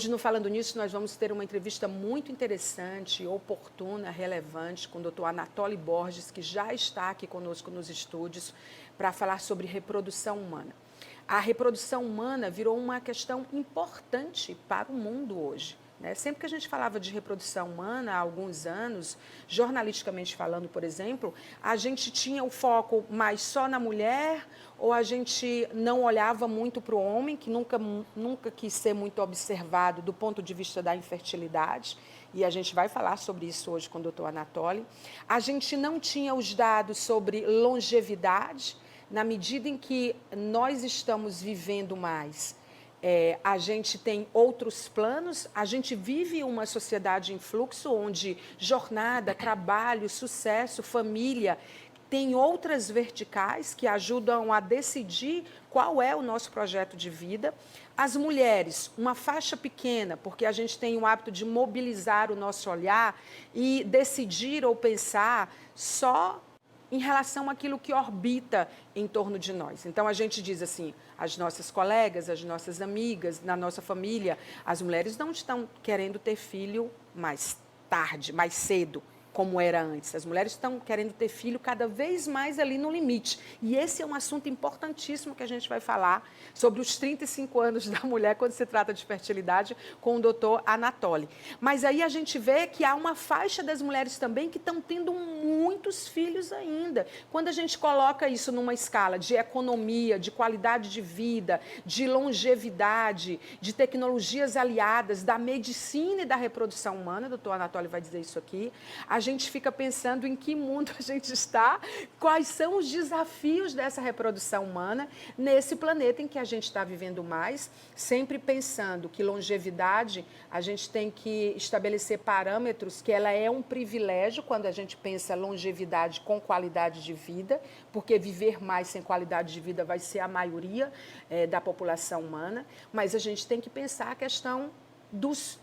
Hoje, no Falando Nisso, nós vamos ter uma entrevista muito interessante, oportuna, relevante, com o Dr. Anatoly Borges, que já está aqui conosco nos estúdios, para falar sobre reprodução humana. A reprodução humana virou uma questão importante para o mundo hoje. Sempre que a gente falava de reprodução humana há alguns anos, jornalisticamente falando, por exemplo, a gente tinha o foco mais só na mulher, ou a gente não olhava muito para o homem, que nunca quis ser muito observado do ponto de vista da infertilidade, e a gente vai falar sobre isso hoje com o Dr. Anatoly. A gente não tinha os dados sobre longevidade, na medida em que nós estamos vivendo mais. A gente tem outros planos, a gente vive uma sociedade em fluxo onde jornada, trabalho, sucesso, família, tem outras verticais que ajudam a decidir qual é o nosso projeto de vida. As mulheres, uma faixa pequena, porque a gente tem o hábito de mobilizar o nosso olhar e decidir ou pensar só em relação àquilo que orbita em torno de nós. Então, a gente diz assim, as nossas colegas, as nossas amigas, na nossa família, as mulheres não estão querendo ter filho mais tarde, mais cedo, como era antes. As mulheres estão querendo ter filho cada vez mais ali no limite. E esse é um assunto importantíssimo que a gente vai falar sobre os 35 anos da mulher quando se trata de fertilidade com o doutor Anatoly. Mas aí a gente vê que há uma faixa das mulheres também que estão tendo muitos filhos ainda. Quando a gente coloca isso numa escala de economia, de qualidade de vida, de longevidade, de tecnologias aliadas, da medicina e da reprodução humana, o doutor Anatoly vai dizer isso aqui, a gente fica pensando em que mundo a gente está, quais são os desafios dessa reprodução humana nesse planeta em que a gente está vivendo mais, sempre pensando que longevidade, a gente tem que estabelecer parâmetros, que ela é um privilégio quando a gente pensa longevidade com qualidade de vida, porque viver mais sem qualidade de vida vai ser a maioria da população humana, mas a gente tem que pensar a questão dos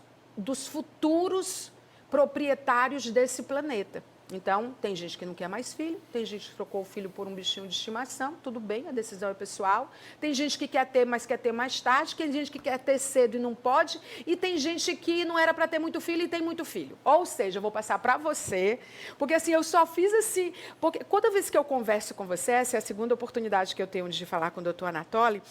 futuros proprietários desse planeta. Então, tem gente que não quer mais filho, tem gente que trocou o filho por um bichinho de estimação, tudo bem, a decisão é pessoal. Tem gente que quer ter, mas quer ter mais tarde, tem gente que quer ter cedo e não pode, e tem gente que não era para ter muito filho e tem muito filho. Ou seja, eu vou passar para você, porque assim, eu só fiz assim, porque toda vez que eu converso com você, essa é a segunda oportunidade que eu tenho de falar com o doutor Anatoly,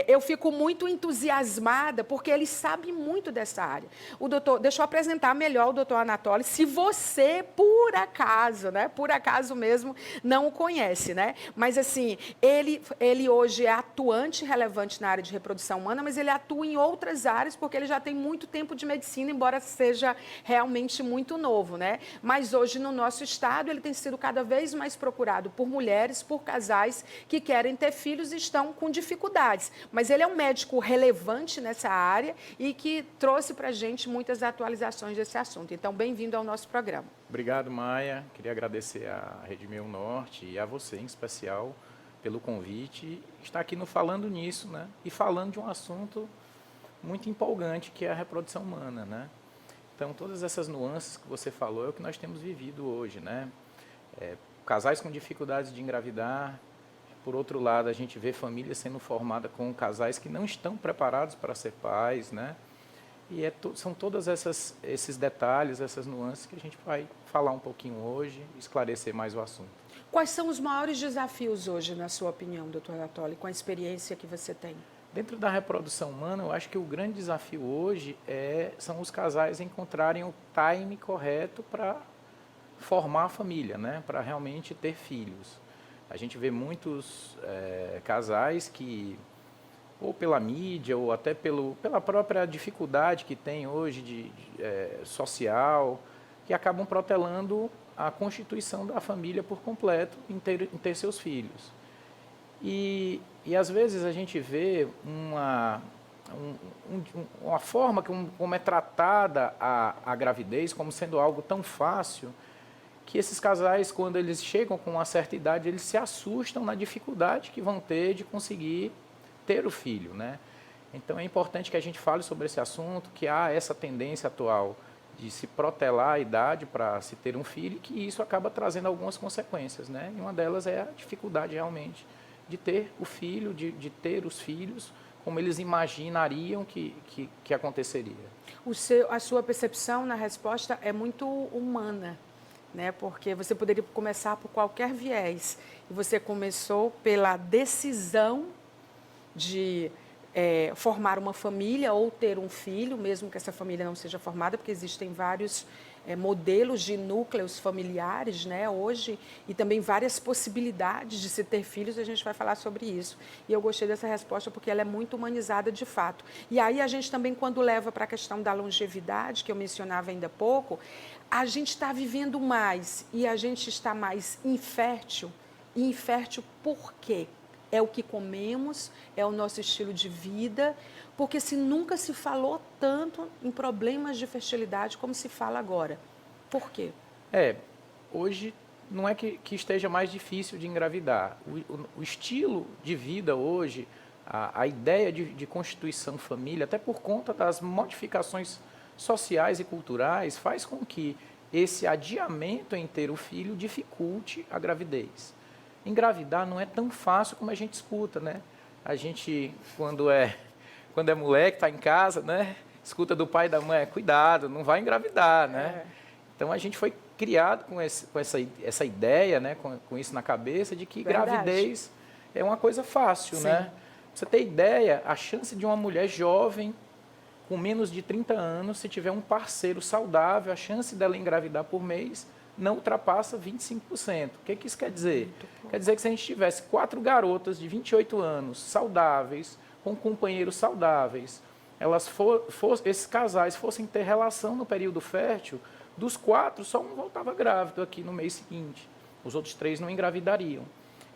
eu fico muito entusiasmada, porque ele sabe muito dessa área. O doutor, deixa eu apresentar melhor o doutor Anatoly, se você, por acaso mesmo, não o conhece, né? Mas, assim, ele hoje é atuante relevante na área de reprodução humana, mas ele atua em outras áreas, porque ele já tem muito tempo de medicina, embora seja realmente muito novo, né? Mas hoje, no nosso estado, ele tem sido cada vez mais procurado por mulheres, por casais que querem ter filhos e estão com dificuldades. Mas ele é um médico relevante nessa área e que trouxe para a gente muitas atualizações desse assunto. Então, bem-vindo ao nosso programa. Obrigado, Maia. Queria agradecer à Rede Meu Norte e a você, em especial, pelo convite. Estar aqui no Falando Nisso, né? E falando de um assunto muito empolgante, que é a reprodução humana, né? Então, todas essas nuances que você falou é o que nós temos vivido hoje, né? Casais com dificuldades de engravidar. Por outro lado, a gente vê famílias sendo formadas com casais que não estão preparados para ser pais, né? E são todos esses detalhes, essas nuances que a gente vai falar um pouquinho hoje, esclarecer mais o assunto. Quais são os maiores desafios hoje, na sua opinião, doutor Anatoly, com a experiência que você tem? Dentro da reprodução humana, eu acho que o grande desafio hoje são os casais encontrarem o time correto para formar a família, né? Para realmente ter filhos. A gente vê muitos casais que, ou pela mídia, ou até pela própria dificuldade que tem hoje social, que acabam protelando a constituição da família por completo em ter seus filhos. E às vezes a gente vê uma forma como é tratada a gravidez como sendo algo tão fácil, que esses casais, quando eles chegam com uma certa idade, eles se assustam na dificuldade que vão ter de conseguir ter o filho, né? Então é importante que a gente fale sobre esse assunto, que há essa tendência atual de se protelar a idade para se ter um filho, e que isso acaba trazendo algumas consequências, né? E uma delas é a dificuldade realmente de ter o filho, de ter os filhos como eles imaginariam que aconteceria. A sua percepção na resposta é muito humana, né? Porque você poderia começar por qualquer viés. E você começou pela decisão de formar uma família ou ter um filho, mesmo que essa família não seja formada, porque existem vários modelos de núcleos familiares, né, hoje, e também várias possibilidades de se ter filhos, a gente vai falar sobre isso. E eu gostei dessa resposta porque ela é muito humanizada de fato. E aí a gente também, quando leva para a questão da longevidade, que eu mencionava ainda há pouco, a gente está vivendo mais e a gente está mais infértil. E infértil por quê? É o que comemos, é o nosso estilo de vida, porque nunca se falou tanto em problemas de fertilidade como se fala agora. Por quê? Hoje não é que esteja mais difícil de engravidar. O estilo de vida hoje, a ideia de constituição família, até por conta das modificações sociais e culturais, faz com que esse adiamento em ter o filho dificulte a gravidez. Engravidar não é tão fácil como a gente escuta, né? A gente, quando é moleque, está em casa, né? Escuta do pai e da mãe, cuidado, não vai engravidar, né? Então, a gente foi criado com essa ideia, né? Com isso na cabeça, de que gravidez é uma coisa fácil, né? Pra você ter ideia, a chance de uma mulher jovem, com menos de 30 anos, se tiver um parceiro saudável, a chance dela engravidar por mês não ultrapassa 25%. O que isso quer dizer? Quer dizer que se a gente tivesse 4 garotas de 28 anos, saudáveis, com companheiros saudáveis, esses casais fossem ter relação no período fértil, dos 4, só um voltava grávido aqui no mês seguinte. Os outros 3 não engravidariam.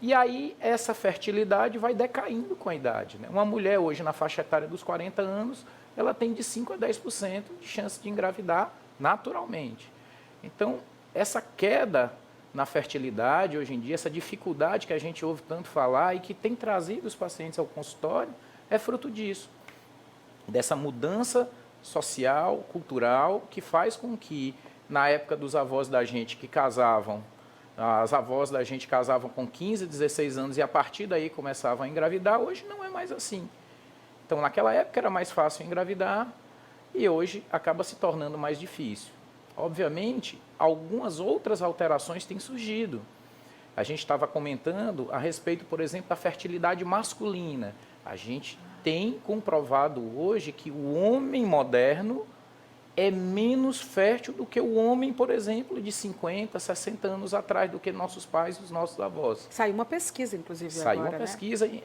E aí, essa fertilidade vai decaindo com a idade, né? Uma mulher hoje, na faixa etária dos 40 anos, ela tem de 5% a 10% de chance de engravidar naturalmente. Então, essa queda na fertilidade, hoje em dia, essa dificuldade que a gente ouve tanto falar e que tem trazido os pacientes ao consultório, é fruto disso, dessa mudança social, cultural, que faz com que, na época dos avós da gente que casavam, as avós da gente casavam com 15, 16 anos e a partir daí começavam a engravidar, hoje não é mais assim. Então, naquela época era mais fácil engravidar e hoje acaba se tornando mais difícil. Obviamente, algumas outras alterações têm surgido. A gente estava comentando a respeito, por exemplo, da fertilidade masculina. A gente tem comprovado hoje que o homem moderno é menos fértil do que o homem, por exemplo, de 50, 60 anos atrás, do que nossos pais e os nossos avós. Saiu uma pesquisa, inclusive, Saiu agora, uma pesquisa, né?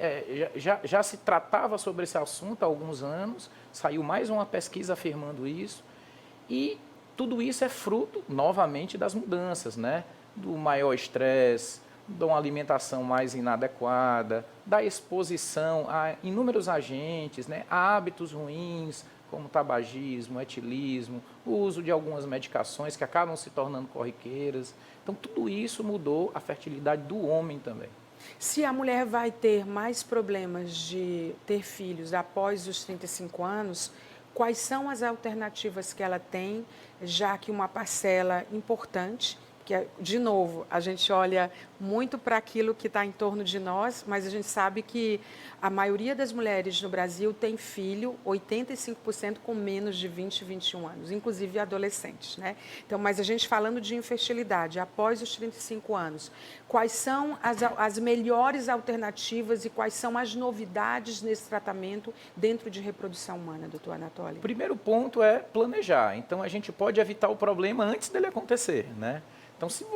Já se tratava sobre esse assunto há alguns anos, saiu mais uma pesquisa afirmando isso, e tudo isso é fruto, novamente, das mudanças, né? Do maior estresse, de uma alimentação mais inadequada, da exposição a inúmeros agentes, né? A hábitos ruins, como tabagismo, etilismo, o uso de algumas medicações que acabam se tornando corriqueiras. Então, tudo isso mudou a fertilidade do homem também. Se a mulher vai ter mais problemas de ter filhos após os 35 anos, quais são as alternativas que ela tem, já que uma parcela importante, que, de novo, a gente olha muito para aquilo que está em torno de nós, mas a gente sabe que a maioria das mulheres no Brasil tem filho, 85% com menos de 20, 21 anos, inclusive adolescentes, né? Então, mas a gente falando de infertilidade, após os 35 anos, quais são as melhores alternativas e quais são as novidades nesse tratamento dentro de reprodução humana, doutor Anatoly? O primeiro ponto é planejar. Então, a gente pode evitar o problema antes dele acontecer, né? Então, se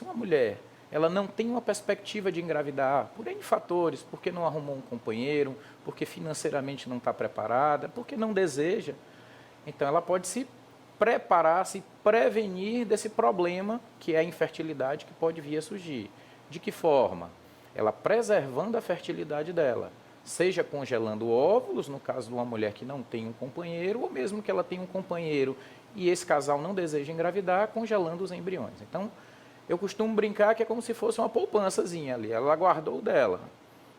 uma mulher, ela não tem uma perspectiva de engravidar por N fatores, porque não arrumou um companheiro, porque financeiramente não está preparada, porque não deseja, então ela pode se preparar, se prevenir desse problema que é a infertilidade que pode vir a surgir. De que forma? Ela preservando a fertilidade dela, seja congelando óvulos, no caso de uma mulher que não tem um companheiro, ou mesmo que ela tenha um companheiro e esse casal não deseja engravidar, congelando os embriões. Então, eu costumo brincar que é como se fosse uma poupançazinha ali, ela guardou o dela.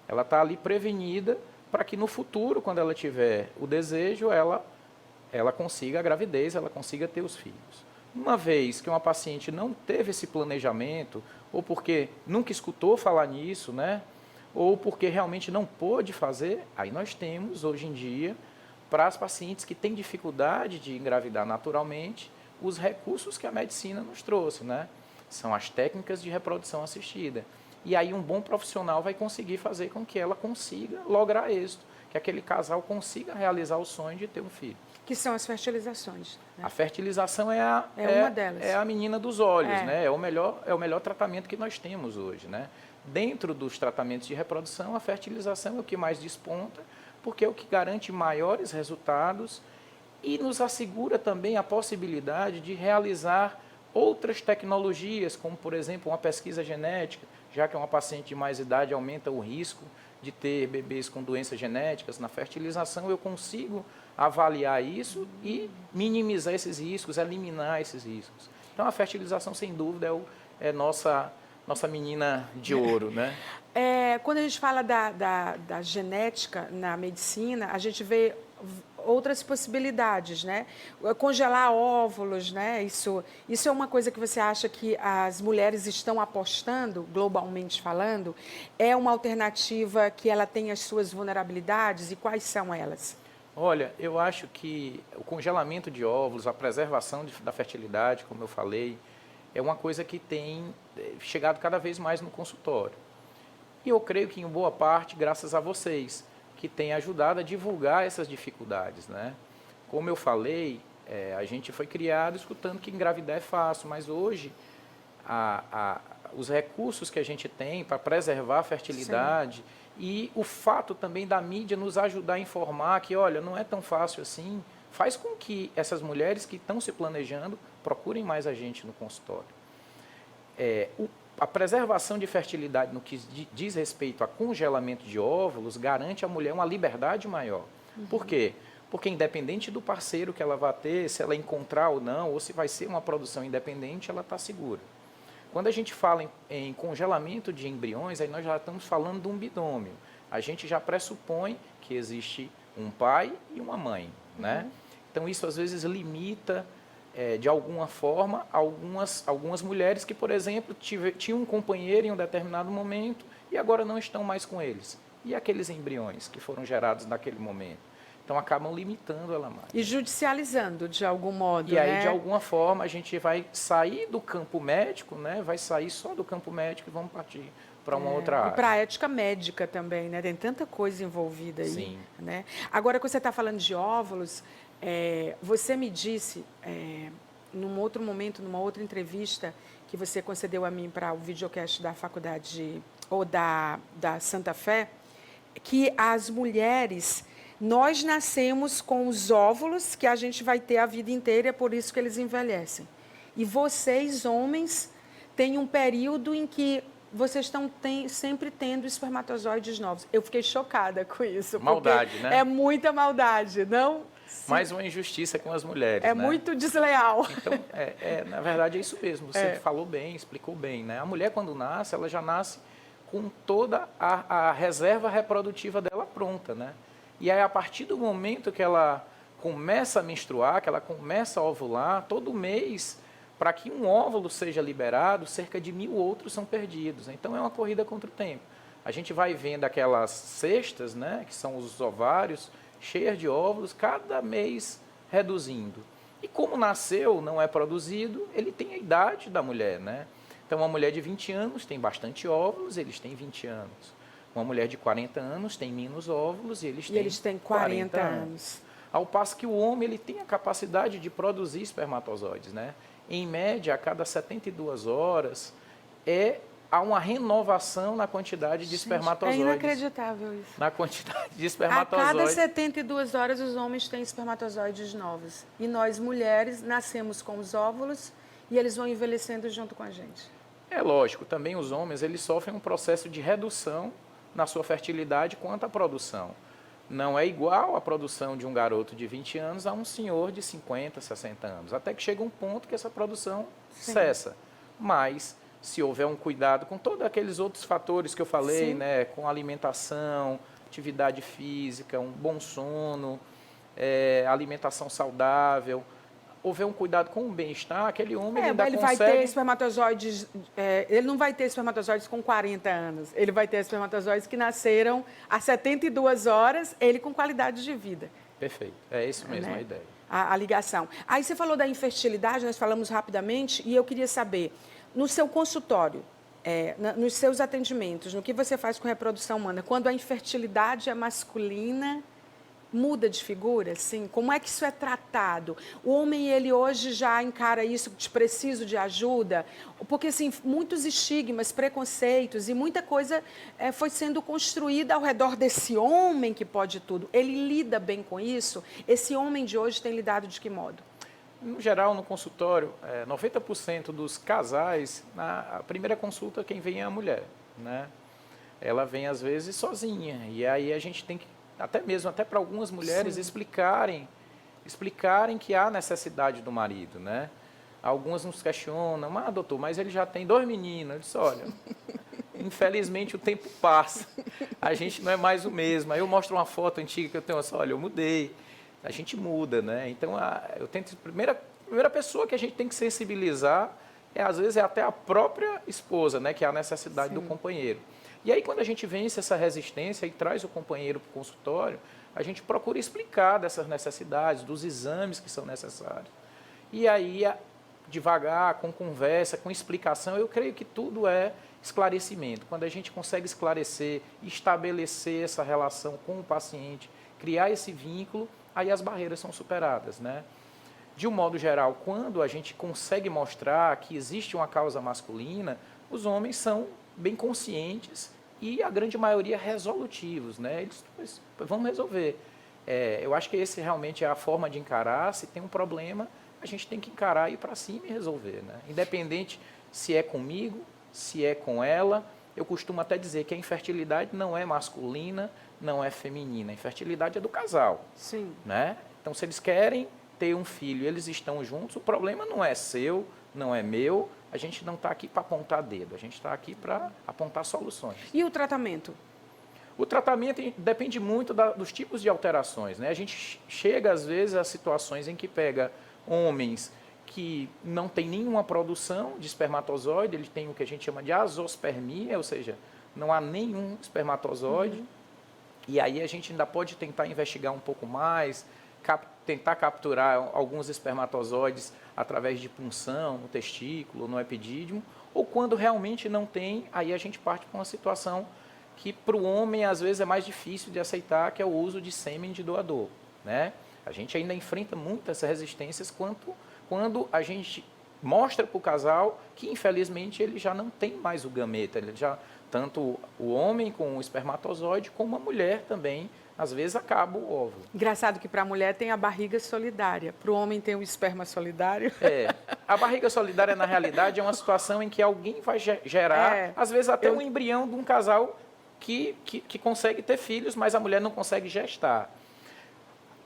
Ela está ali prevenida para que no futuro, quando ela tiver o desejo, ela consiga a gravidez, ela consiga ter os filhos. Uma vez que uma paciente não teve esse planejamento, ou porque nunca escutou falar nisso, né? ou porque realmente não pôde fazer, aí nós temos, hoje em dia, para as pacientes que têm dificuldade de engravidar naturalmente, os recursos que a medicina nos trouxe, né? São as técnicas de reprodução assistida. E aí um bom profissional vai conseguir fazer com que ela consiga lograr êxito, que aquele casal consiga realizar o sonho de ter um filho. Que são as fertilizações. Né? A fertilização é uma delas. É a menina dos olhos, né? É o melhor tratamento que nós temos hoje, né? Dentro dos tratamentos de reprodução, a fertilização é o que mais desponta, porque é o que garante maiores resultados e nos assegura também a possibilidade de realizar outras tecnologias, como, por exemplo, uma pesquisa genética, já que uma paciente de mais idade aumenta o risco de ter bebês com doenças genéticas. Na fertilização eu consigo avaliar isso e minimizar esses riscos, eliminar esses riscos. Então a fertilização, sem dúvida, é nossa menina de ouro, né? Quando a gente fala da genética na medicina, a gente vê outras possibilidades, né? Congelar óvulos, né? Isso é uma coisa que você acha que as mulheres estão apostando, globalmente falando? É uma alternativa que ela tem as suas vulnerabilidades e quais são elas? Olha, eu acho que o congelamento de óvulos, a preservação da fertilidade, como eu falei, é uma coisa que tem chegado cada vez mais no consultório. E eu creio que, em boa parte, graças a vocês, que têm ajudado a divulgar essas dificuldades, né? Como eu falei, a gente foi criado escutando que engravidar é fácil, mas hoje os recursos que a gente tem para preservar a fertilidade, sim, e o fato também da mídia nos ajudar a informar que, olha, não é tão fácil assim, faz com que essas mulheres que estão se planejando procurem mais a gente no consultório. A preservação de fertilidade no que diz respeito a congelamento de óvulos garante à mulher uma liberdade maior. Uhum. Por quê? Porque independente do parceiro que ela vai ter, se ela encontrar ou não, ou se vai ser uma produção independente, ela está segura. Quando a gente fala em congelamento de embriões, aí nós já estamos falando de um binômio. A gente já pressupõe que existe um pai e uma mãe, né? Então isso às vezes limita de alguma forma algumas mulheres que, por exemplo, tinham um companheiro em um determinado momento e agora não estão mais com eles. E aqueles embriões que foram gerados naquele momento? Então acabam limitando ela mais. E judicializando de algum modo, e aí, né? De alguma forma, a gente vai sair do campo médico, né? Vai sair só do campo médico e vamos partir para uma outra área. E para a ética médica também, né? Tem tanta coisa envolvida aí. Sim. Né? Agora, quando você está falando de óvulos, você me disse, num outro momento, numa outra entrevista que você concedeu a mim para o videocast da faculdade, ou da Santa Fé, que as mulheres, nós nascemos com os óvulos que a gente vai ter a vida inteira, é por isso que eles envelhecem. E vocês, homens, têm um período em que vocês estão sempre tendo espermatozoides novos. Eu fiquei chocada com isso. Maldade, né? É muita maldade, não? Sim. Mais uma injustiça com as mulheres, né? Muito desleal. Então, na verdade, é isso mesmo. Você falou bem, explicou bem, né? A mulher, quando nasce, ela já nasce com toda a reserva reprodutiva dela pronta, né? E aí, a partir do momento que ela começa a menstruar, que ela começa a ovular, todo mês, para que um óvulo seja liberado, cerca de 1000 outros são perdidos. Então, é uma corrida contra o tempo. A gente vai vendo aquelas cestas, né, que são os ovários, cheias de óvulos, cada mês reduzindo. E como nasceu, não é produzido, ele tem a idade da mulher, né? Então, uma mulher de 20 anos tem bastante óvulos, eles têm 20 anos. Uma mulher de 40 anos tem menos óvulos e eles têm 40 anos. Ao passo que o homem ele tem a capacidade de produzir espermatozoides, né? Em média, a cada 72 horas, há uma renovação na quantidade de espermatozoides. É inacreditável isso. Na quantidade de espermatozoides. A cada 72 horas, os homens têm espermatozoides novos. E nós, mulheres, nascemos com os óvulos e eles vão envelhecendo junto com a gente. É lógico, também os homens eles sofrem um processo de redução na sua fertilidade quanto à produção. Não é igual a produção de um garoto de 20 anos a um senhor de 50, 60 anos. Até que chega um ponto que essa produção cessa. Mas, se houver um cuidado com todos aqueles outros fatores que eu falei, né, com alimentação, atividade física, um bom sono, alimentação saudável, houver um cuidado com o bem-estar, aquele homem ainda ele consegue... vai ter espermatozoides, ele não vai ter espermatozoides com 40 anos, ele vai ter espermatozoides que nasceram há 72 horas, ele com qualidade de vida. Perfeito, é isso mesmo, Né? a ideia. A ligação. Aí você falou da infertilidade, nós falamos rapidamente, e eu queria saber, no seu consultório, nos seus atendimentos, no que você faz com reprodução humana, quando a infertilidade é masculina, muda de figura, assim? Como é que isso é tratado? O homem, ele hoje já encara isso de preciso de ajuda? Porque, assim, muitos estigmas, preconceitos e muita coisa foi sendo construída ao redor desse homem que pode tudo. Ele lida bem com isso? Esse homem de hoje tem lidado de que modo? No geral, no consultório, 90% dos casais, na primeira consulta, quem vem é a mulher, né? Ela vem, às vezes, sozinha. E aí a gente tem que, até para algumas mulheres, explicarem que há necessidade do marido, né? Algumas nos questionam, doutor, mas ele já tem 2 meninos. Eu disse, olha, infelizmente o tempo passa, a gente não é mais o mesmo. Aí eu mostro uma foto antiga que eu tenho, assim, olha, eu mudei. A gente muda, né? Então, eu tento... Primeira pessoa que a gente tem que sensibilizar, às vezes, é até a própria esposa, né? Que é a necessidade do companheiro. E aí, quando a gente vence essa resistência e traz o companheiro para o consultório, a gente procura explicar dessas necessidades, dos exames que são necessários. E aí, devagar, com conversa, com explicação, eu creio que tudo é esclarecimento. Quando a gente consegue esclarecer, estabelecer essa relação com o paciente, criar esse vínculo, aí as barreiras são superadas, né? De um modo geral, quando a gente consegue mostrar que existe uma causa masculina, os homens são bem conscientes e a grande maioria resolutivos, né? Eles vamos resolver. Eu acho que esse realmente é a forma de encarar. Se tem um problema, a gente tem que encarar, ir para cima e resolver, né? Independente se é comigo, se é com ela. Eu costumo até dizer que a infertilidade não é masculina, não é feminina. A infertilidade é do casal. Sim. Né? Então, se eles querem ter um filho e eles estão juntos, o problema não é seu, não é meu. A gente não está aqui para apontar dedo, a gente está aqui para apontar soluções. E o tratamento? O tratamento depende muito dos tipos de alterações, né? A gente chega, às vezes, a situações em que pega homens que não tem nenhuma produção de espermatozoide, ele tem o que a gente chama de azospermia, ou seja, não há nenhum espermatozoide. E aí a gente ainda pode tentar investigar um pouco mais, tentar capturar alguns espermatozoides através de punção no testículo, no epidídimo, ou quando realmente não tem, aí a gente parte para uma situação que para o homem às vezes é mais difícil de aceitar, que é o uso de sêmen de doador, né? A gente ainda enfrenta muitas resistências quando a gente mostra para o casal que infelizmente ele já não tem mais o gameta, ele já, tanto o homem com o espermatozoide como a mulher também, às vezes acaba o óvulo. Engraçado que para a mulher tem a barriga solidária, para o homem tem o esperma solidário. A barriga solidária na realidade é uma situação em que alguém vai gerar, às vezes até um embrião de um casal que consegue ter filhos, mas a mulher não consegue gestar.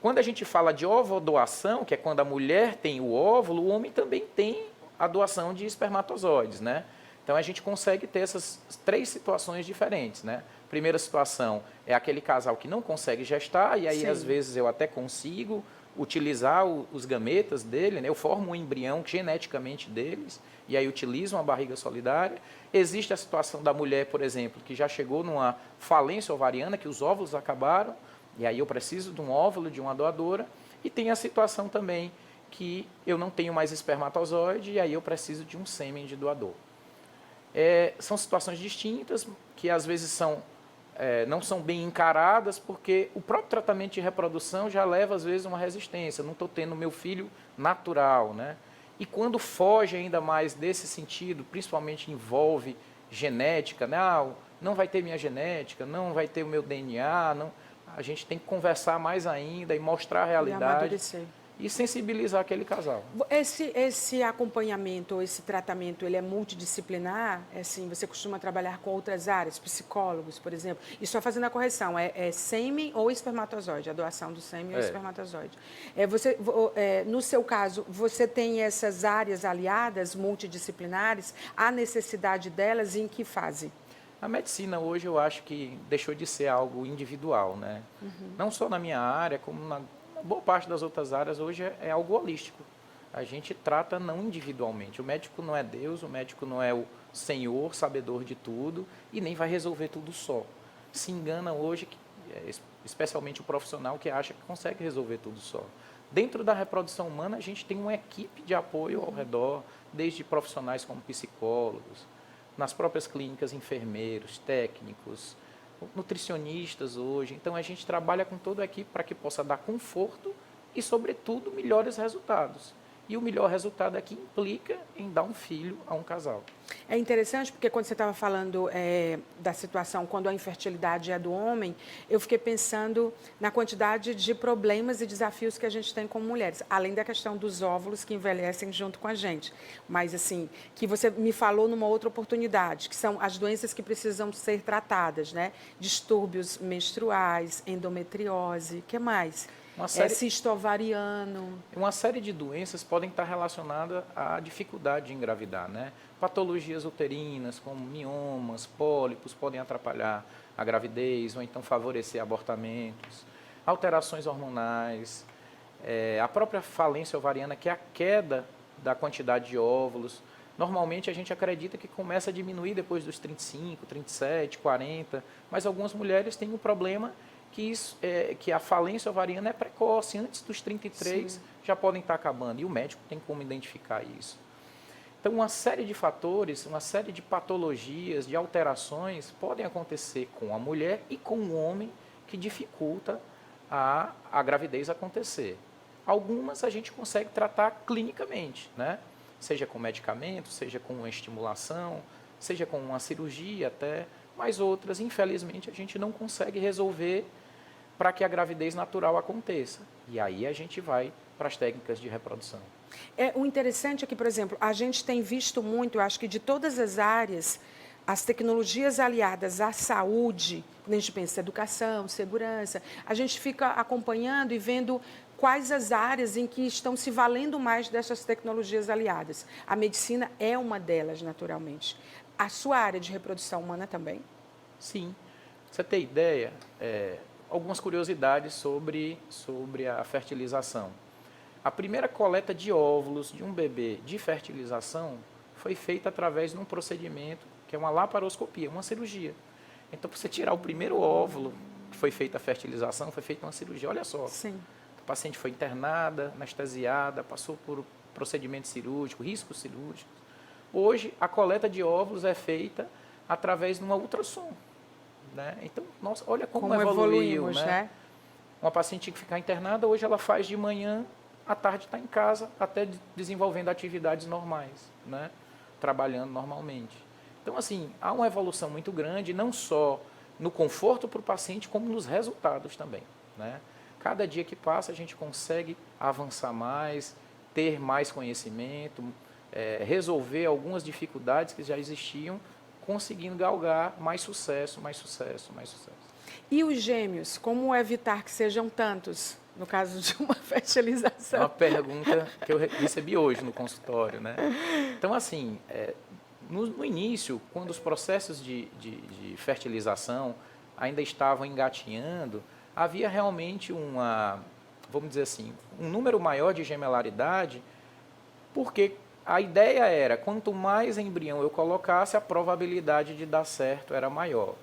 Quando a gente fala de ovodoação, que é quando a mulher tem o óvulo, o homem também tem a doação de espermatozoides, né? Então, a gente consegue ter essas 3 situações diferentes, né? Primeira situação é aquele casal que não consegue gestar, e aí, às vezes, eu até consigo utilizar os gametas dele, né? Eu formo um embrião geneticamente deles, e aí utilizo uma barriga solidária. Existe a situação da mulher, por exemplo, que já chegou numa falência ovariana, que os óvulos acabaram, e aí eu preciso de um óvulo, de uma doadora, e tem a situação também que eu não tenho mais espermatozoide, e aí eu preciso de um sêmen de doador. São situações distintas, que às vezes não são bem encaradas, porque o próprio tratamento de reprodução já leva, às vezes, uma resistência. Eu não estou tendo meu filho natural, né? E quando foge ainda mais desse sentido, principalmente envolve genética, né? Não vai ter minha genética, não vai ter o meu DNA, não. A gente tem que conversar mais ainda e mostrar a realidade e sensibilizar aquele casal. Esse acompanhamento, esse tratamento, ele é multidisciplinar? Assim, você costuma trabalhar com outras áreas, psicólogos, por exemplo? E só fazendo a correção, é sêmen ou espermatozoide, a doação do sêmen ou espermatozoide. No seu caso, você tem essas áreas aliadas, multidisciplinares, a necessidade delas e em que fase? A medicina hoje eu acho que deixou de ser algo individual, né? Não só na minha área, como na boa parte das outras áreas hoje é algo holístico. a gente trata não individualmente. O médico não é Deus, o médico não é o Senhor, sabedor de tudo, e nem vai resolver tudo só. Se engana hoje, especialmente o profissional que acha que consegue resolver tudo só. Dentro da reprodução humana, a gente tem uma equipe de apoio ao redor, desde profissionais como psicólogos, nas próprias clínicas, enfermeiros, técnicos, nutricionistas hoje. Então, a gente trabalha com toda a equipe para que possa dar conforto e, sobretudo, melhores resultados. E o melhor resultado aqui implica em dar um filho a um casal. É interessante porque quando você estava falando da situação, quando a infertilidade é do homem, eu fiquei pensando na quantidade de problemas e desafios que a gente tem como mulheres, além da questão dos óvulos que envelhecem junto com a gente. Mas, assim, que você me falou numa outra oportunidade, que são as doenças que precisam ser tratadas, né? Distúrbios menstruais, endometriose, o que mais? Cisto ovariano. Uma série de doenças podem estar relacionadas à dificuldade de engravidar, né? Patologias uterinas, como miomas, pólipos, podem atrapalhar a gravidez ou então favorecer abortamentos, alterações hormonais, a própria falência ovariana, que é a queda da quantidade de óvulos. Normalmente a gente acredita que começa a diminuir depois dos 35, 37, 40, mas algumas mulheres têm um problema que a falência ovariana é precoce, antes dos 33 Sim. já podem estar acabando, e o médico tem como identificar isso. Então, uma série de fatores, uma série de patologias, de alterações podem acontecer com a mulher e com o homem que dificulta a gravidez acontecer. Algumas a gente consegue tratar clinicamente, né? Seja com medicamento, seja com uma estimulação, seja com uma cirurgia até, mas outras, infelizmente, a gente não consegue resolver para que a gravidez natural aconteça. E aí a gente vai para as técnicas de reprodução. O interessante é que, por exemplo, a gente tem visto muito, eu acho que de todas as áreas, as tecnologias aliadas à saúde, quando a gente pensa em educação, segurança, a gente fica acompanhando e vendo quais as áreas em que estão se valendo mais dessas tecnologias aliadas. A medicina é uma delas, naturalmente. A sua área de reprodução humana também? Sim. Pra você ter ideia, algumas curiosidades sobre a fertilização. A primeira coleta de óvulos de um bebê de fertilização foi feita através de um procedimento que é uma laparoscopia, uma cirurgia. Então, para você tirar o primeiro óvulo que foi feita a fertilização, foi feita uma cirurgia. Olha só, Sim. A paciente foi internada, anestesiada, passou por procedimento cirúrgico, riscos cirúrgicos. Hoje, a coleta de óvulos é feita através de uma ultrassom. Né? Então, nossa, olha como evoluiu, né? Uma paciente tinha que ficar internada, hoje ela faz de manhã, à tarde está em casa, até desenvolvendo atividades normais, né? Trabalhando normalmente. Então, assim, há uma evolução muito grande, não só no conforto para o paciente, como nos resultados também, né? Cada dia que passa, a gente consegue avançar mais, ter mais conhecimento, resolver algumas dificuldades que já existiam, conseguindo galgar mais sucesso, mais sucesso, mais sucesso. E os gêmeos, como evitar que sejam tantos, no caso de uma fertilização? É uma pergunta que eu recebi hoje no consultório, né? Então, assim, no início, quando os processos de fertilização ainda estavam engatinhando, havia realmente vamos dizer assim, um número maior de gemelaridade, porque a ideia era, quanto mais embrião eu colocasse, a probabilidade de dar certo era maior.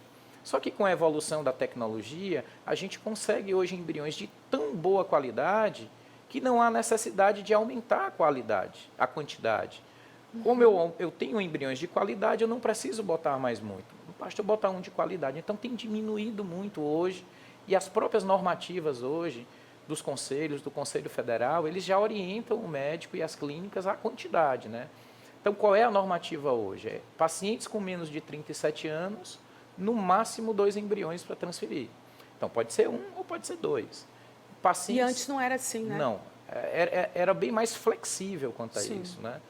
Só que com a evolução da tecnologia, a gente consegue hoje embriões de tão boa qualidade que não há necessidade de aumentar a qualidade, a quantidade. Como eu tenho embriões de qualidade, eu não preciso botar mais muito. Basta eu botar um de qualidade. Então tem diminuído muito hoje, e as próprias normativas hoje, dos conselhos, do Conselho Federal, eles já orientam o médico e as clínicas à quantidade, né? Então, qual é a normativa hoje? Pacientes com menos de 37 anos, no máximo 2 embriões para transferir. Então, pode ser 1 ou pode ser 2. E antes não era assim, né? Não, era bem mais flexível quanto a isso, né?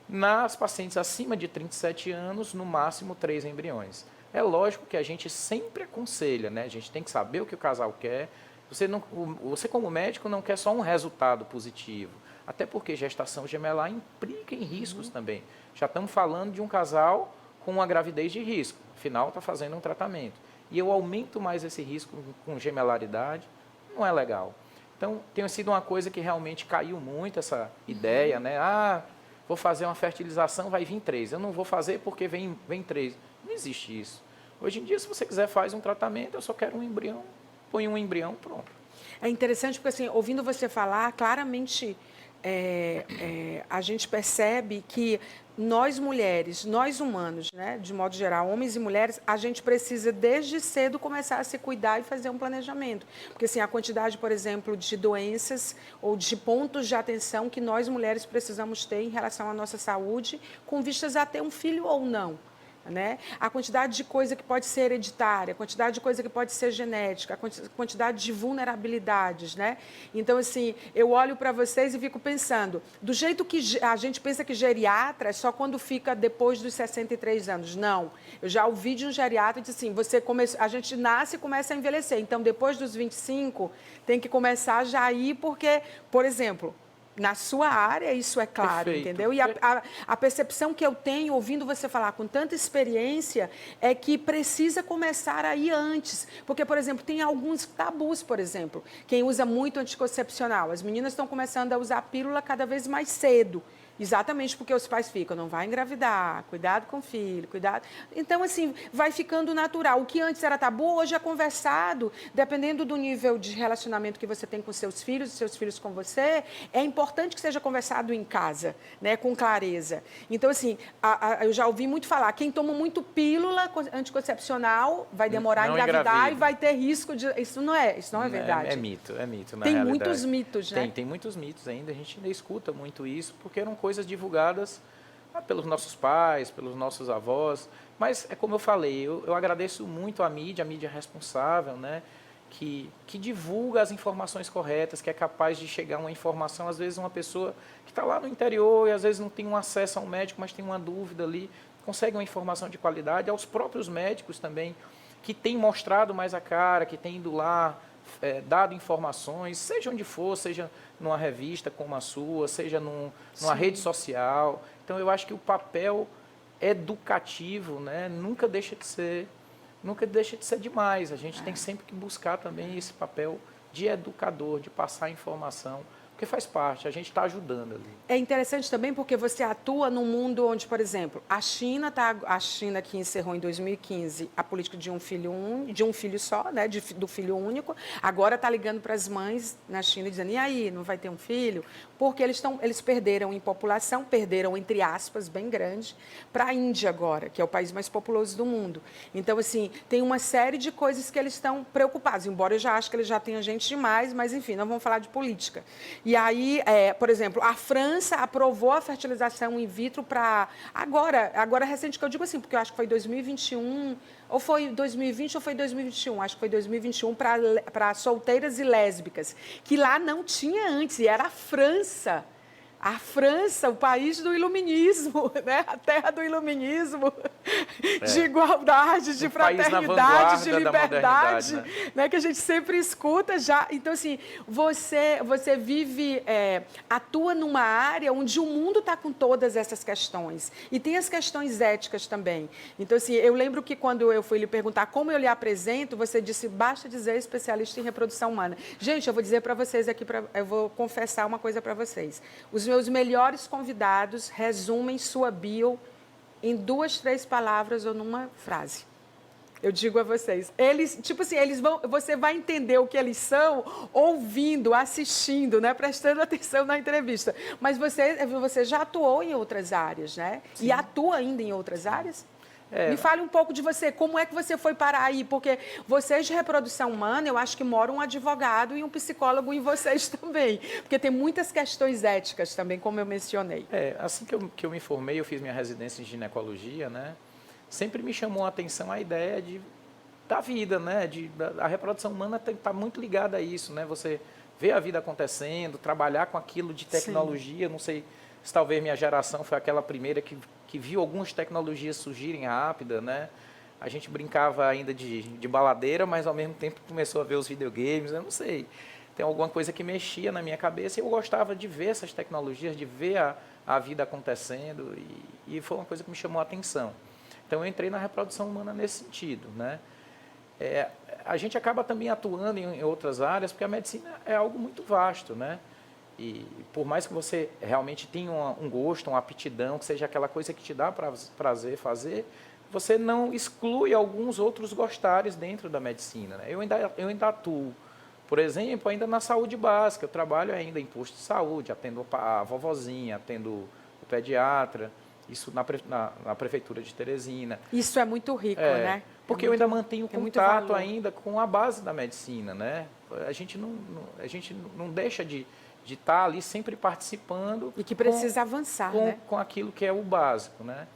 Nas pacientes acima de 37 anos, no máximo 3 embriões. É lógico que a gente sempre aconselha, né? A gente tem que saber o que o casal quer. Você, como médico, não quer só um resultado positivo, até porque gestação gemelar implica em riscos também. Já estamos falando de um casal com uma gravidez de risco, afinal está fazendo um tratamento. E eu aumento mais esse risco com gemelaridade, não é legal. Então, tem sido uma coisa que realmente caiu muito essa ideia, né? Ah, vou fazer uma fertilização, vai vir 3. Eu não vou fazer porque vem 3. Não existe isso. Hoje em dia, se você quiser, faz um tratamento, eu só quero um embrião, põe um embrião, pronto. É interessante porque, assim, ouvindo você falar, claramente a gente percebe que nós mulheres, nós humanos, né, de modo geral, homens e mulheres, a gente precisa desde cedo começar a se cuidar e fazer um planejamento. Porque assim, a quantidade, por exemplo, de doenças ou de pontos de atenção que nós mulheres precisamos ter em relação à nossa saúde, com vistas a ter um filho ou não. Né? A quantidade de coisa que pode ser hereditária, a quantidade de coisa que pode ser genética, a quantidade de vulnerabilidades. Né? Então, assim, eu olho para vocês e fico pensando, do jeito que a gente pensa que geriatra é só quando fica depois dos 63 anos. Não. Eu já ouvi de um geriatra e disse assim, a gente nasce e começa a envelhecer. Então, depois dos 25, tem que começar já a ir, porque, por exemplo, na sua área, isso é claro, perfeito, entendeu? E a percepção que eu tenho, ouvindo você falar com tanta experiência, é que precisa começar aí antes. Porque, por exemplo, tem alguns tabus, por exemplo. Quem usa muito anticoncepcional, as meninas estão começando a usar a pílula cada vez mais cedo. Exatamente porque os pais ficam, não vai engravidar, cuidado com o filho, cuidado. Então, assim, vai ficando natural. O que antes era tabu, hoje é conversado, dependendo do nível de relacionamento que você tem com seus filhos com você, é importante que seja conversado em casa, né, com clareza. Então, assim, eu já ouvi muito falar, quem toma muito pílula anticoncepcional vai demorar a engravidar e vai ter risco de... Isso não é verdade. É mito, na realidade. Tem muitos mitos, né? Tem muitos mitos ainda, a gente ainda escuta muito isso, porque eram coisas divulgadas pelos nossos pais, pelos nossos avós, mas é como eu falei, eu agradeço muito a mídia responsável, né, que divulga as informações corretas, que é capaz de chegar uma informação, às vezes uma pessoa que está lá no interior e às vezes não tem um acesso a um médico, mas tem uma dúvida ali, consegue uma informação de qualidade, aos próprios médicos também, que têm mostrado mais a cara, que têm ido lá, dado informações, seja onde for, seja numa revista como a sua, seja numa rede social. Então, eu acho que o papel educativo, né, nunca deixa de ser demais. A gente tem sempre que buscar também esse papel de educador, de passar informação, porque faz parte, a gente está ajudando ali. É interessante também porque você atua num mundo onde, por exemplo, a China que encerrou em 2015 a política de um filho só, né, do filho único, agora está ligando para as mães na China dizendo, e aí, não vai ter um filho? Porque eles perderam em população, perderam, entre aspas, bem grande, para a Índia agora, que é o país mais populoso do mundo. Então, assim, tem uma série de coisas que eles estão preocupados, embora eu já acho que eles já tenham gente demais, mas, enfim, não vamos falar de política. E aí, por exemplo, a França aprovou a fertilização in vitro para... Agora recente, que eu digo assim, porque eu acho que foi 2021, ou foi 2020 ou foi 2021, acho que foi 2021, para solteiras e lésbicas, que lá não tinha antes, e era a França. A França, o país do iluminismo, né? A terra do iluminismo, de igualdade, de fraternidade, de liberdade, né? Que a gente sempre escuta já. Então, assim, você atua numa área onde o mundo está com todas essas questões. E tem as questões éticas também. Então, assim, eu lembro que quando eu fui lhe perguntar como eu lhe apresento, você disse, basta dizer especialista em reprodução humana. Gente, eu vou dizer para vocês aqui, eu vou confessar uma coisa para vocês. Os meus melhores convidados resumem sua bio em 2, 3 palavras ou numa frase. Eu digo a vocês, você vai entender o que eles são ouvindo, assistindo, né, prestando atenção na entrevista. Mas você já atuou em outras áreas, né? Sim. E atua ainda em outras áreas? Me fale um pouco de você, como é que você foi parar aí? Porque vocês de reprodução humana, eu acho que mora um advogado e um psicólogo em vocês também, porque tem muitas questões éticas também, como eu mencionei. Assim que eu me formei, eu fiz minha residência em ginecologia, né? Sempre me chamou a atenção a ideia da vida, né? A reprodução humana está muito ligada a isso, né? Você vê a vida acontecendo, trabalhar com aquilo de tecnologia, Sim. Não sei se talvez minha geração foi aquela primeira que viu algumas tecnologias surgirem rápida, né? A gente brincava ainda de baladeira, mas ao mesmo tempo começou a ver os videogames, eu não sei. Tem alguma coisa que mexia na minha cabeça e eu gostava de ver essas tecnologias, de ver a vida acontecendo e foi uma coisa que me chamou a atenção. Então eu entrei na reprodução humana nesse sentido, né? a gente acaba também atuando em outras áreas, porque a medicina é algo muito vasto, né? E por mais que você realmente tenha um gosto, uma aptidão, que seja aquela coisa que te dá prazer fazer, você não exclui alguns outros gostares dentro da medicina, né? Eu ainda atuo, por exemplo, ainda na saúde básica. Eu trabalho ainda em posto de saúde, atendo a vovozinha, atendo o pediatra, isso na prefeitura de Teresina. Isso é muito rico, né? Porque eu ainda mantenho contato ainda com a base da medicina, né? A gente não deixa de estar ali sempre participando. E que precisa avançar, né? Com aquilo que é o básico, né?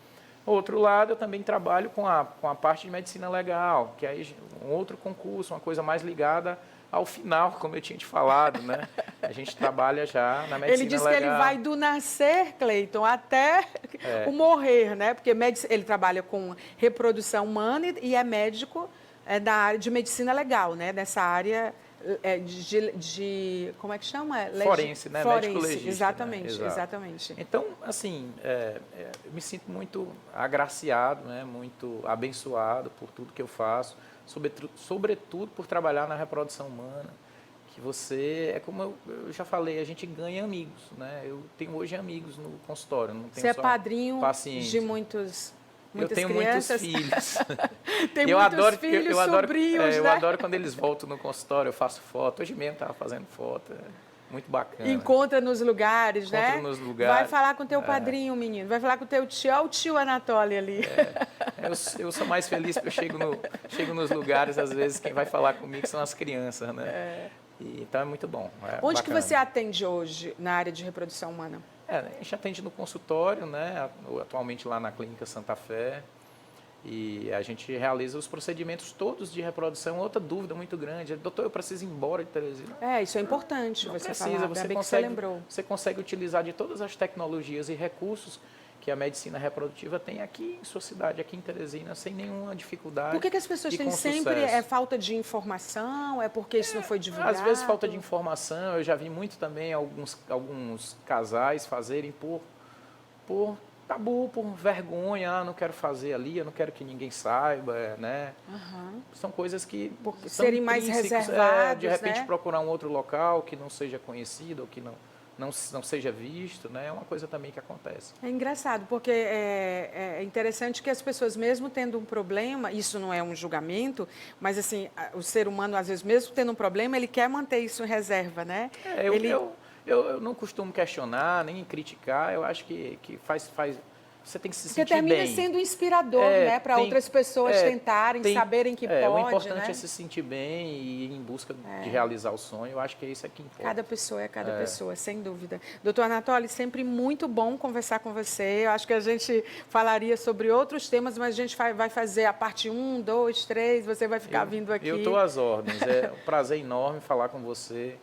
Outro lado, eu também trabalho com a parte de medicina legal, que aí um outro concurso, uma coisa mais ligada ao final, como eu tinha te falado, né? A gente trabalha já na medicina legal. Ele disse que ele vai do nascer, Cleiton, até o morrer, né? Porque ele trabalha com reprodução humana e é médico da área de medicina legal, né? Nessa área como é que chama? Forense, né? Forense, médico legista. exatamente, né? exatamente. Então, assim, eu me sinto muito agraciado, né? Muito abençoado por tudo que eu faço, sobretudo por trabalhar na reprodução humana, que você, como eu já falei, a gente ganha amigos, né? Eu tenho hoje amigos no consultório, não tenho Você é só padrinho pacientes. de muitas eu tenho crianças. muitos filhos. Tem eu muitos adoro, filhos, sobrinhos, né? Eu adoro quando eles voltam no consultório, eu faço foto. Hoje mesmo estava fazendo foto, muito bacana. Encontra nos lugares, né? Encontra nos lugares. Vai falar com teu padrinho, menino. Vai falar com teu tio. Olha o tio Anatoly ali. Eu sou mais feliz porque eu chego nos lugares, às vezes, quem vai falar comigo são as crianças, né? Então é muito bom. Onde que você atende hoje na área de reprodução humana? A gente atende no consultório, né? Atualmente lá na Clínica Santa Fé. E a gente realiza os procedimentos todos de reprodução. Outra dúvida muito grande é, doutor, eu preciso ir embora de Teresina. Isso é importante você falar. Você lembrou. Você consegue utilizar de todas as tecnologias e recursos que a medicina reprodutiva tem aqui em sua cidade, aqui em Teresina, sem nenhuma dificuldade. Por que as pessoas têm sempre falta de informação? É porque isso não foi divulgado? Às vezes falta de informação. Eu já vi muito também alguns casais fazerem por tabu, por vergonha, não quero fazer ali, eu não quero que ninguém saiba, né? São coisas que serem mais reservados, de repente, né? Procurar um outro local que não seja conhecido ou que não seja visto, né? É uma coisa também que acontece. É engraçado, porque é interessante que as pessoas, mesmo tendo um problema, isso não é um julgamento, mas assim, o ser humano, às vezes, mesmo tendo um problema, ele quer manter isso em reserva, né? Eu não costumo questionar, nem criticar, eu acho que você tem que se sentir bem. Porque termina sendo inspirador, né? Para outras pessoas tentarem, saberem que pode, o importante né? é se sentir bem e ir em busca de realizar o sonho, eu acho que é isso que importa. Cada pessoa é cada pessoa, sem dúvida. Doutor Anatoly, sempre muito bom conversar com você, eu acho que a gente falaria sobre outros temas, mas a gente vai fazer a parte 1, 2, 3, você vai ficar vindo aqui. Eu estou às ordens, é um prazer enorme falar com você.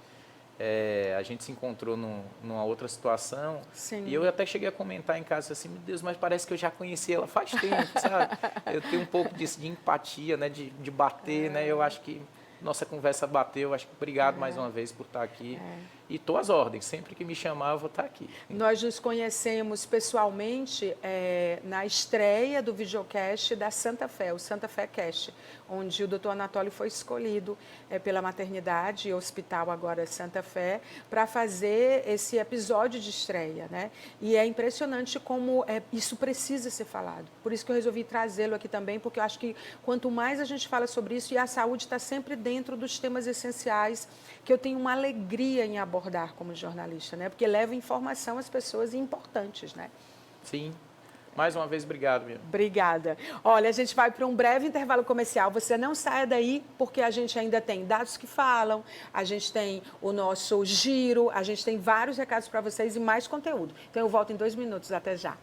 A gente se encontrou numa outra situação. Sim. E eu até cheguei a comentar em casa assim, meu Deus, mas parece que eu já conheci ela faz tempo, sabe? Eu tenho um pouco disso de empatia, né? De bater, né? Eu acho que nossa conversa bateu. Acho que obrigado mais uma vez por estar aqui. E estou às ordens. Sempre que me chamar, eu vou estar aqui. Nós nos conhecemos pessoalmente na estreia do videocast da Santa Fé, o Santa Fé Cast, onde o doutor Anatoly foi escolhido pela maternidade e hospital agora Santa Fé para fazer esse episódio de estreia, né? E é impressionante como isso precisa ser falado. Por isso que eu resolvi trazê-lo aqui também, porque eu acho que quanto mais a gente fala sobre isso, e a saúde está sempre dentro dos temas essenciais que eu tenho uma alegria em abordar como jornalista, né? Porque leva informação às pessoas importantes, né? Sim. Mais uma vez, obrigado, minha. Obrigada. Olha, a gente vai para um breve intervalo comercial. Você não saia daí, porque a gente ainda tem dados que falam, a gente tem o nosso giro, a gente tem vários recados para vocês e mais conteúdo. Então, eu volto em 2 minutos. Até já.